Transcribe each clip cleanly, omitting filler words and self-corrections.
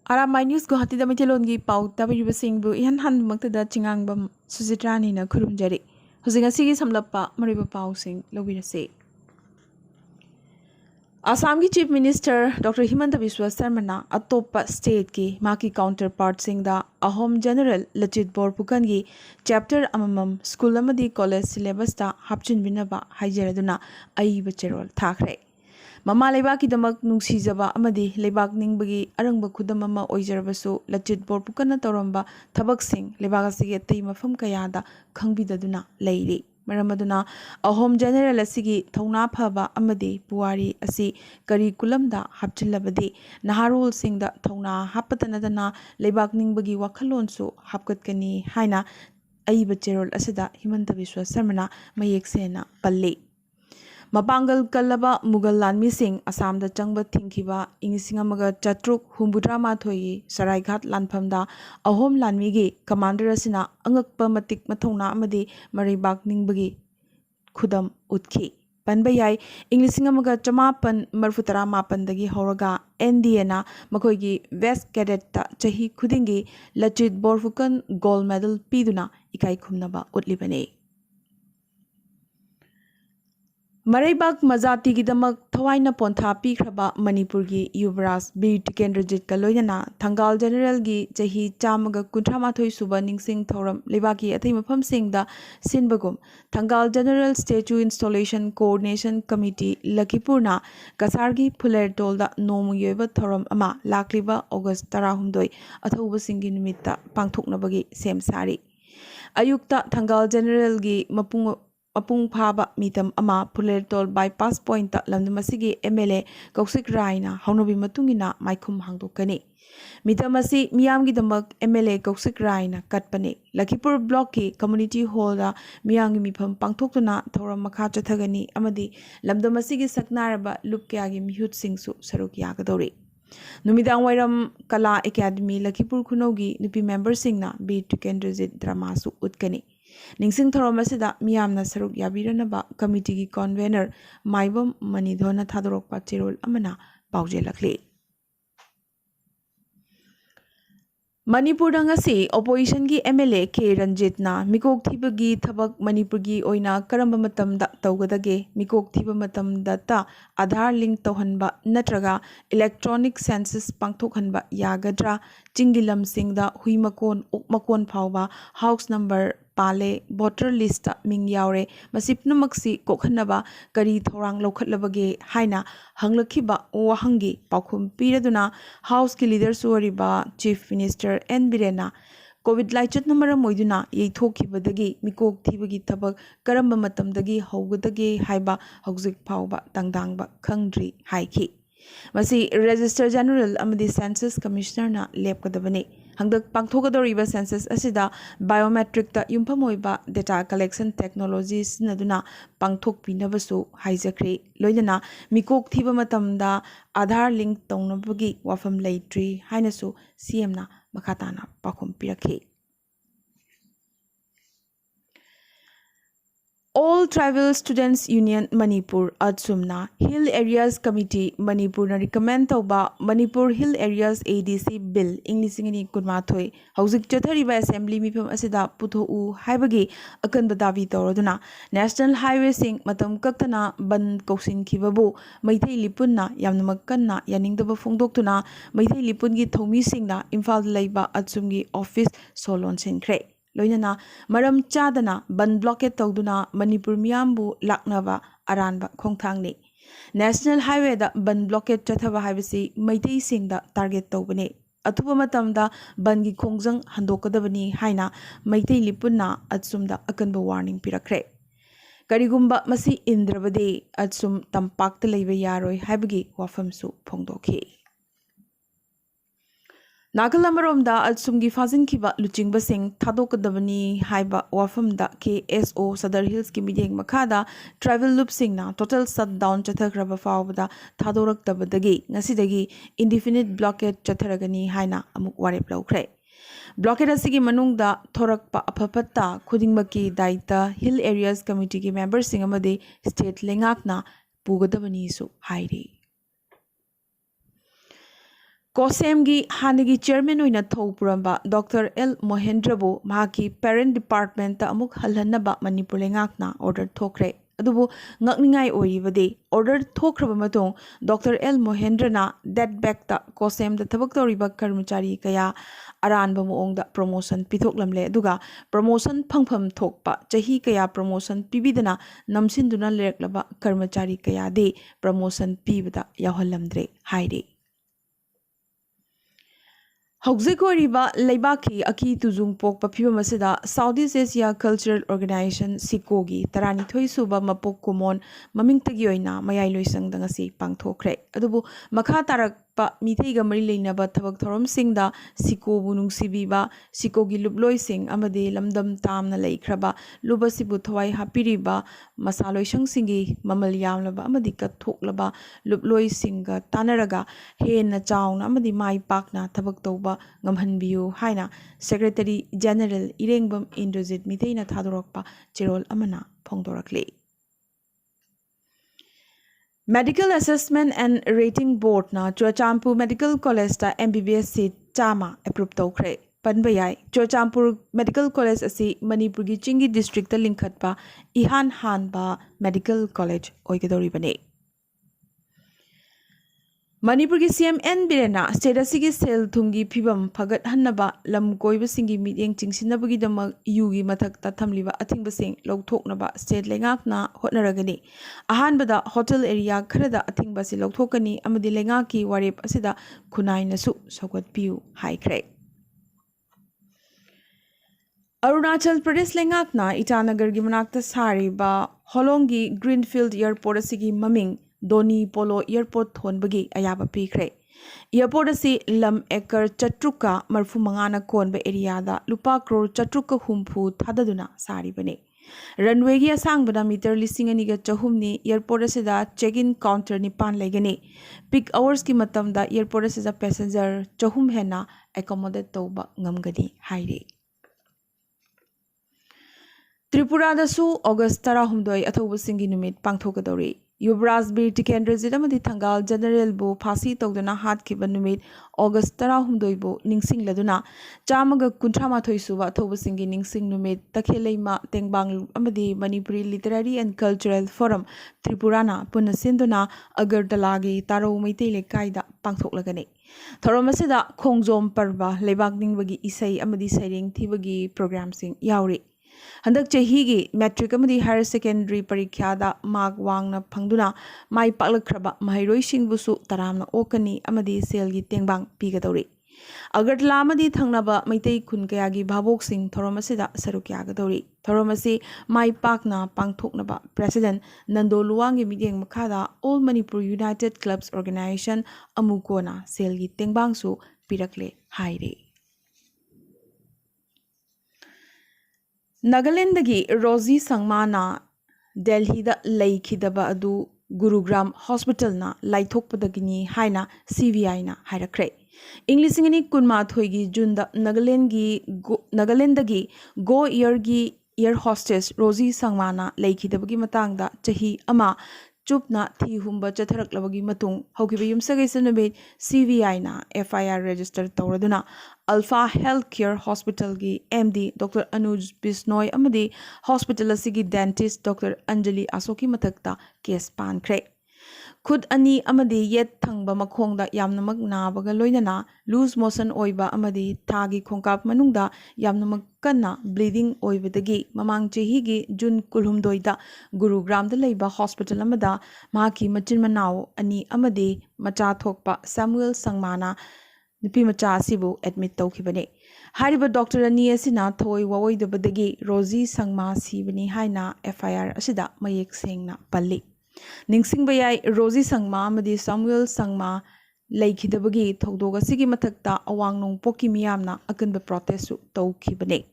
Arambai News Guwahati da Mitelongi Pau Tabiribasingbu Ihan Hanmaktada Chingangbam Suzitrani na Kurumjari. Huzingasigi Samlapa Mariba Pau Sing Lobirase. Assam Chief Minister Dr. Himanta Biswa Sarmana Atopa State ki Maki counterpart Singda Ahom General Lachit Borpukan gi Chapter Amamam School Amadi College Syllabus da Hapchin Binaba Hajaraduna Ai Bacherol Thakre. Mama Lebaki Damak Nungsizaba Amadi Lebak Ningbagi Arangba Kudamama Oijarabasu Lachit Borpukana Toramba Tabak Sing Lebagasi Mafam Kayada Kangbidaduna Lady. Maramaduna Ahom General Asigi Tona Paba Amadi Puari Asi Curriculum da Hapchilabadi Naharul Sing da Tona Hapatanadana Lebak Ningbagi Wakalonsu Hapkatkani Haina Aiba Cherol Asida Himanta Biswa Sarmana Mayeksena Pali. Mapangal Kalaba Mughal Lanmi Singh Assam da Changba Thingkiba Ingisingamaga Chatruk Humbudra Mathoi Saraighat Lanphamda Ahom Lanmi gi Commander Asina Angakpa Matik Mathona Amadi Maribak Ningbagi Khudam Utki Panbayai Ingisingamaga Chamapan Marfutara Mapandagi Horaga NDNA Makoigi West Cadet ta Chahi Khudingi Lachit Borfukan Gold Medal Piduna Ikai Khumnaba Utlibane Maraibak Mazati Gidamak Tawaina Pontha Pikraba Manipurgi Yuvraj Bir Tikendrajit Kaloyana Thangal General Gi Jahi Chamaga Kuntramathoi Suba Ningsing Thoram Lebaki Athai Mafam Singda Sinbagum Thangal General Statue Installation Coordination Committee Lakipurna Kasargi Puler Tolda Nomu Yeva Thoram Ama Lakliba August Tarahumdoi Athuba Singi Nimitta Pangthoknabagi Sem Sari Ayukta Thangal General Gi Apung Phaba Mitam Ama Pulertol bypass point Lamdamasigi MLA Kausik Raina Haunobi Matungina Maikum Hangdokani. Mitamasi Miamgi Damak MLA Kausik Raina Katpane Lakipur Block ki Community Hall da Miyangi Mipam Pangtokuna Thora Makha Chathagani Amadi Lamdamasigi Saknaraba Lupkyagi Mihut Singsu Saruk Yagadori. Numidang Wairam Kala Academy Lakipur Kunogi Nupi member Singna B to Kendrazit Dramasu Utkani. Ningsing Thoromasida Miamna Saruk Yabiranaba Committee ki Convener Maibam Manidhona Thadorok Pachirol Amana Pauje Lakli. Manipur Dangasi Opposition ki MLA K Ranjitna Mikok Thibagi Thabak Manipur gi Oina Karamba Matam da Taugadage Mikok Thiba Matam data Aadhaar link Tohanba Natraga Electronic Census Pangthokhanba Yagadra Chingilam Singda Huimakon Ukmakon Phauba House number Pale voter list Ming Yaure Masipnamaksi Kokhanaba Kari Thorang Lokhatlabage Haina Hanglakiba Wahangi Pakum Piraduna House ki leader Suariba Chief Minister N Birena COVID Laichut Namara Moiduna Yethokibadagi Mikok Thibagi Tabak Karamba Matamdagi Hogadagi Haiba Hauzik Pauba Tangdangba Kangdri Haiki Masi Register General Amadi Census Commissioner na Lepkadabani Hangdak Pangthogadoriba Census Asida Biometric ta Yumpamoiba Data Collection Technologies Naduna Pangthok Pinabasu Haijakri Loidana Mikok Thiba Matamda Aadhaar link Tongnabagi Wafam Leitri Hainasu CM na Makatana Pakum Piraki All Tribal Students Union Manipur Adsumna Hill Areas Committee Manipur na recommend tauba Manipur Hill Areas ADC Bill Inglisingini Kunmathoi Hauzik Chathariba Assembly Mifam Asida Putho U Haibagi Akanba Davi Toroduna National Highway Sing Matam Kaktana Ban Kausin Kibabu Maithai Lipunna Yamnamakkanna Yaningdaba Fongdoktuna Maithai Lipungi Thomi Singna Imphal Laiba Adsumgi Office Solon Sinkre Loinana Maram Chadana Ban blockade Toduna Manipur Miambu Laknava Aranba Kongthangni National Highway da Ban blockade Chathava Hivasi Maitei Singda target Tobane Atuba Matamda Bangi Kongjang Handokadabani Haina Maitei Lipunna Atsumda Akanba warning Pirakre Karigumba Masi Indrabade Atsum Tampak Leva Yaroi Habagi Wafamsu Pongdoki Nagalamaromda Atsumgi Fazin Kiba Luching Basing Tadokadabani Haiba Wafamda KSO Sadar Hills Kimiding Makada Travel Loop Singna Total Shutdown Chathagraba Fawda Tadorak Tabadagi Nasidagi Indefinite Blockade Chatharagani Haina Amuk Warep Laukre Blockade Asigi Manungda Thorakpa Apapata Kudingmaki Daita Hill Areas Committee ki members Singamade State Lengakna Pugadabani Su Hairi कोसेमगी हानगी chairman ओइना थौपुरंबा doctor L मोहेंद्रबु माकी parent department ता अमुक हलहन्नबा मणिपुर लेंगाकना ऑर्डर थोखरे अदुबु ngakningai oiribade order thokraba matong Dr. L Mohendrana that back ta kosem da thabak toriba karmachari kaya aranba moongda promotion pithoklamle aduga promotion phangpham thokpa chahi kaya promotion pibidana namsinduna lereklaba karmachari kaya de promotion pibada yahallamdre haire Hauzik oiriba leibaki aki tuzung pok paphiba masida Southeast Asia Cultural Organization SICO-gi taranithoi suba mapok kumon mamingtagi oina mayai loisang dangasi pangthokre adubu makha tarakpa mitheiga mari leinaba thabak thorom singda SICO bu nungsibiba SICO gi lubloi sing amade lamdam tamna leikraba lubasibu thwai hapiriba masaloisang singi mamal yamlaba amadi kathoklaba lubloi singa tanaraga hena chauna amadi mai pakna thabak toba ngamhanbiu haina Secretary General Irengbam Indrajit Mitheina thadorokpa chirol amana phongdorakle Medical Assessment and Rating Board na Churachandpur Medical College ta MBBS seat chama approve tawkhre panbayai Churachandpur Medical College asi Manipur gi Chingi district ta linkhatpa ihan hanba Medical College oigedoribane Manipur ki CM N Birena state asigi sel thumgi phibam phagat hannaba lam koiba singi mityeng chingsinabagi damak yugi mathakta thamliba athingbasing lokthoknaba state lengakna hotnaragani ahanbada hotel area kharada athingbasi lokthokani amadi lengaki warep asida khunainasu sawgatpiu haikhre Arunachal Pradesh lengakna Itanagar gi manakta sariba Holongi Greenfield Airport asigi maming Doni Polo Airport thonbagi ayaba pikre Airport asi lam ekar chatruka marfu mangana konba area da lupa crore chatruka humpu thadaduna sari bane runway gi asangbada meter lising ani ga chahumni airport asida check-in counter ni pan legani peak hours ki matam da airport asida passenger chahum hena accommodate tawba ngamgani haire Tripura da su August 16 athoba singi numit pangthokadori Yuvraj Bir Tikendra Zidamadi Thangal General Bu Phasi Tawduna Hat Kiba Numit August 16 Bu Ningsing Laduna Chamaga Kuntramathoi Suba Thoba Singi Ningsing Numit Takheleima Tengbang Amadi Manipuri Literary and Cultural Forum Tripurana Punasinduna Agartalagi Taro Meitei Lekaida Pangthoklagani Thoromasida Khongjom Parva Lebak Ningbagi Isai Amadi Sairing Thibagi Program Sing Yauri Handak chahigi metric amadi higher secondary parikyada mark wangna phangduna mai paklakraba mahairoi singbusu taramna okani amadi selgi tengbang pigadori Agartala amadi thangnaba maitai khun kayagi bhabok sing thoromasida sarukyagadori thoromasi mai pakna pangthoknaba president Nando Luwangi midyeng makhada All Manipur United Clubs Organization amukona selgi tengbang su pirakle haire Nagalandagi Rosie Sangmana Delhi da Laikidaba adu Gurugram Hospital na Laithokpadagini Haina CVI na Hairakre. Englishingani Kunma Thoigi Junda Nagalandagi Go Air Hostess Rosie Sangmana Laikidabagi Matangda Chahi Ama Chupna Thi Humba Chatharaklabagi Matung Hokiba Yumsagai Sanabit CVI na FIR register Tauraduna Alpha Healthcare Hospital gi MD Dr. Anuj Bisnoy amadi Hospital asigi dentist Dr. Anjali Asoki mathakta case pankre Khud ani amadi yet thangba makhongda yamnamak nabaga loinana loose motion oiba amadi thagi khongkap manungda yamnamak kanna bleeding oibadagi mamang chehi gi June kulhumdoida Gurugram da leiba hospital amada maki machin manao ani amadi macha thokpa Samuel Sangmana Nipi macha asibu admit tawkhibane hariba doctor ani asina thoi wawoidabadagi Rosie Sangma sibani haina FIR asida mayek sengna palli ningsingbayai Rosie Sangma amadi Samuel Sangma laikhidabagi thogdoga sigi mathakta awangnong poki miyamna akanba protest su tawkhibane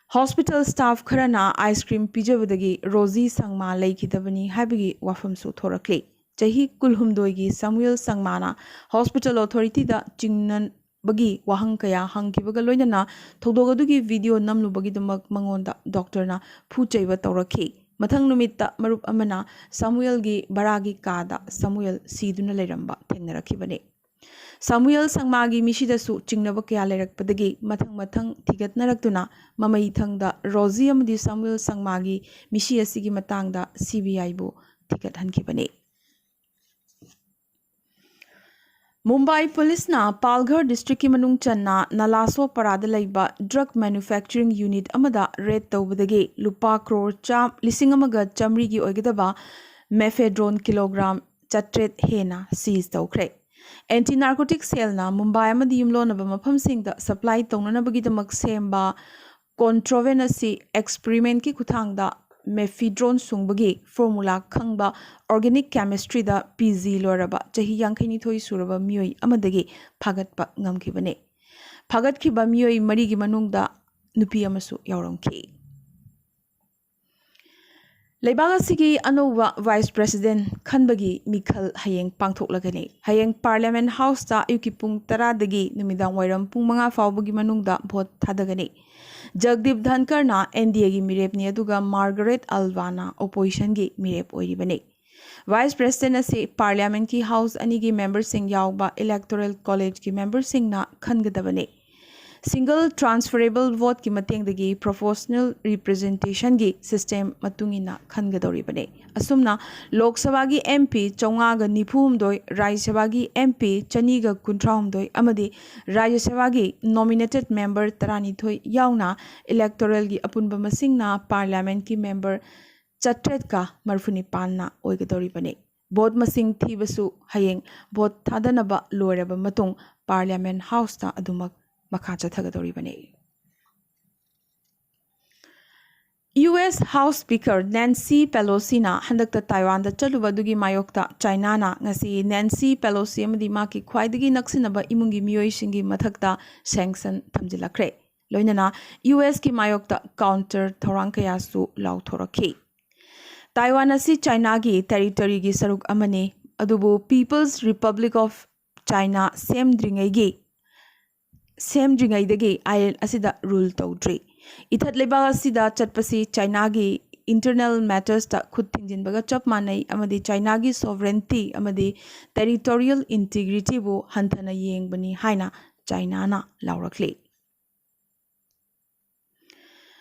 Hospital staff kharana ice cream pijabadagi Rosie Sangma laikhidabani habigi wafam su thorakle Chahi Kulhumdoigi Samuel Sangmana Hospital Authority da Jingnan Bagi Wahang Kaya Hangkibaga Loinana Todogadugi video Namlubagi Damak Mangonda Doctor na Puchaiva Tauraki Mathang Numita Marup Amana Samuel gi Baragi Kada Samuel Siduna Leramba Tengarakibane Samuel Sangmagi Mishidasu Chingnaba kaya lerakpadagi mathang thigatnaraktuna mamaithangda Rosie amadi Samuel Sangmagi Mishi asigi matangda CBI bu thigathankibani. Mumbai Police na Palghar District ki manung channa Nalaso Parada laiba Drug Manufacturing Unit amada raid tawbadagi lupa crore lising amaga chamri gi oigidaba mephedrone kilogram chatret hena seize tawkhre. Anti-narcotic cell na Mumbai amadi yumlonaba mafamsingda supply tawnanabagidamag semba controversy experiment ki kuthangda mephedrone sungbagi formula khangba organic chemistry da PG loraba chahi yankaini thoi suraba mioi amadagi phagatpa ngamkhibane. Phagatkiba mioi mari gi manungda nupi amasu yawramki. Leibagasi Anova Vice President Khanbagi Mikhal Hayeng Pangthoklagani. Hayeng Parliament House ta Yukipung Taradagi Numidang Wairam Pung Manga Faubagi Manungda Vote Thadagani. Jagdeep Dhankar na NDA gi mirep ni aduga Margaret Alvana opposition gi mirep oiribani. Vice President ase Parliament ki House ani gi member sing yawba Electoral College ki member sing na khangadabani. Single transferable vote ki matengdagi proportional representation gi system matungina khangadoribane. Asumna Lok Sabha gi MP chaunga ga nifumdoi Rajya Sabha gi MP chani ga kuntraumdoi amadi Rajya Sabha gi nominated member tarani thoi yauna electoral gi apunba masingna parliament ki member chatret ka marfuni panna oigadoribane. Vote masing thibasu hayeng vote thadanaba loiraba matung parliament house ta adumak US House Speaker Nancy Pelosi na handakta Taiwan da chaluba dugi mayokta China na ngasi Nancy Pelosi amadi maki khwaidagi naksinaba imungi miyoi singi mathakta sanction thamjilakre. Loinana US ki mayokta counter thorang kaya su lauthorakhi. Taiwan asi China gi territory gi saruk amane adubu People's Republic of China semdringaidagi IL asida rule tawdri. Ithat lebag asida chatpasi China gi internal matters ta khud thingjinbaga chap manai amadi China gi sovereignty amadi territorial integrity bu hanthana yengbani haina China na laurakli.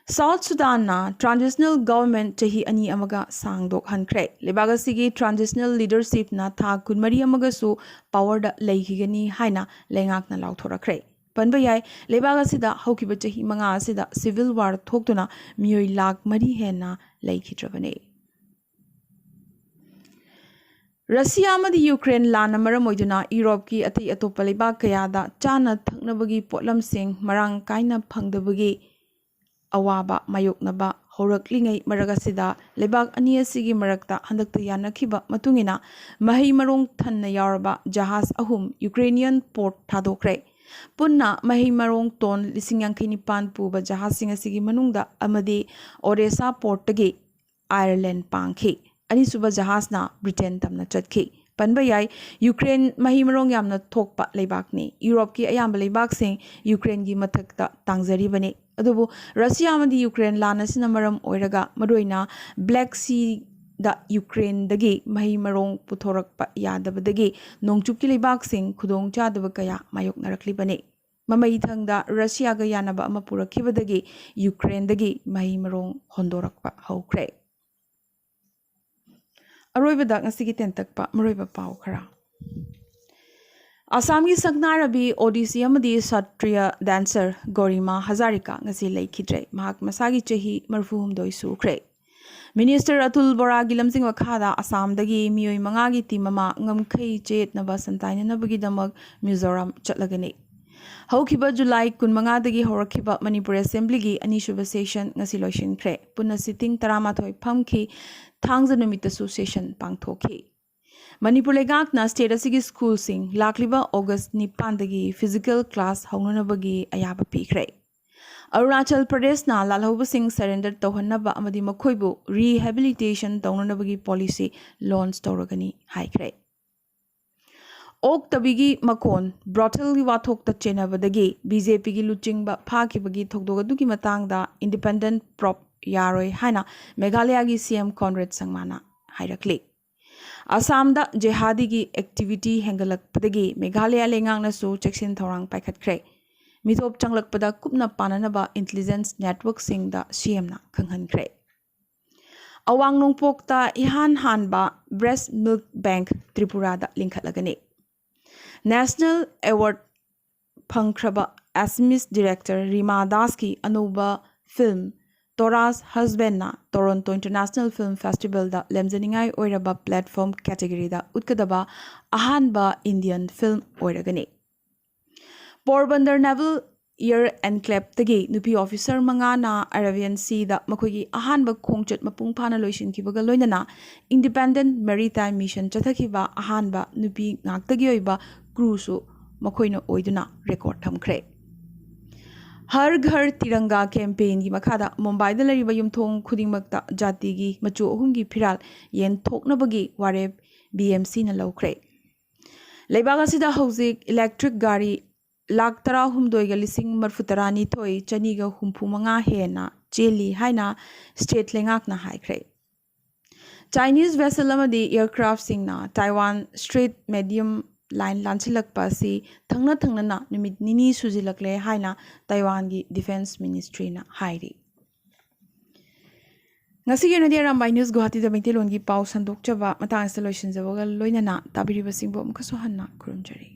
South Sudan na transitional government chahi ani amaga sangdok hankre. Lebagasi transitional leadership na tha kunmari amaga su power da leihigani haina lengak na lauthorakre. Panbayai Lebagasida Hokiba chahi manga asida civil war thoktuna mioi lak mari hena laikhitrabane. Russia amadi Ukraine lana maramoiduna Europe ki ati atopa lebak kayada chana thaknabagi potlam sing marang kaina phangdabagi awaba mayoknaba horaklingai maragasida lebak ani asigi marakta handakta yanakhiba matungina mahi marong thanna yaraba jahaz ahum Ukrainian port thadokre. Punna mahi marong ton lising yankini pan puba jahasing asigi manungda amadi Odessa port tagi Ireland pangki. Ani suba jahas na Britain tamna chatki. Panbayai Ukraine mahi marong yamna thokpa leibakni. Europe ki ayamba leibak sing Ukraine gi mathakta tangzari bani. Adubu Russia amadi Ukraine lana sinamaram oiraga madoina Black Sea da Ukraine dagi mahi marong puthorakpa yadabadagi nongchupki leibak sing khudong chadaba kaya mayok narakli bani. Mamai thangda Russia ga yanaba ama purakibadagi Ukraine dagi mahi marong hondorakpa haukre. Aroibada ngasigi tentakpa maroiba pau khara. Assam ki Sagnarabi Odissi amadi Satriya dancer Gorima Hazarika ngasi laikhidre mahak masagi chahi marfuhumdoi sukre. Minister Atul Bora Gilamsing Wakada Assam dagi mioi mangagi timama ngamkai jet naba santaina nabagi damag Mizoram chatlagani. Haukiba July kun manga dagi horakiba Manipur Assembly gi anishuba session ngasi loishin kre. Punna sitting taramathoi pamki thangza numitasu session pangthoki. Manipur legak na state asigi school sing lakliba August nipan dagi physical class haunanabagi ayaba pikre. Arunachal Pradesh na lalhauba sing surrender tawhannaba amadi makhoibu rehabilitation tawnanabagi policy launch tawragani haikre. Ok tabigi makon brothel gi wathok ta chenabadagi BJP gi luchingba phakibagi thokdogadugi matangda independent prop yaroi haina Meghalaya gi CM Conrad Sangmana hairakli. Assamda jihadigi activity hengalakpadagi Meghalaya lengangnassu cheksin thorang paikhatkre. Mitop changlakpada kupna pananaba intelligence network singda CMna khanghankre. Awang nungpokta ihan hanba breast milk bank Tripurada linkhatlagani. National award phangkraba Assamese director Rima Daski anuba film Tora's husband na Toronto International Film Festival da lemzaningai oiraba platform category da utkadaba ahanba Indian film oiragani. Porbandar Naval Air Enclave tagi nupi officer manga na Arabian Sea da makogi ahanba khongchat mapung phana loisin kibaga loinana Independent Maritime Mission chathakiba ahanba nupi ngaktagi oiba crew su makoina oiduna record thamkhre. Har Ghar Tiranga campaign ki makhada Mumbai da lariba yumthong khudingmakta jati gi machu ahumgi phiral yen thoknabagi wareb BMC na lawkhre. Leibaga sida hauzik electric gari lakh tara humdoiga lising marfutarani thoi chaniga humpumanga hena cheli haina state lengak na haikre. Chinese vessel amadi aircraft singna Taiwan Strait medium line lanchilakpa si thangna na numit nini sujilakle haina Taiwan gi defense ministry na hairi. Ngasi gi nadia Arambai news Guwahati da Bengtelon gi pau sandok chaba matang installation jawaga loinana tabiriba singbo mukhaso hanna kurumjari.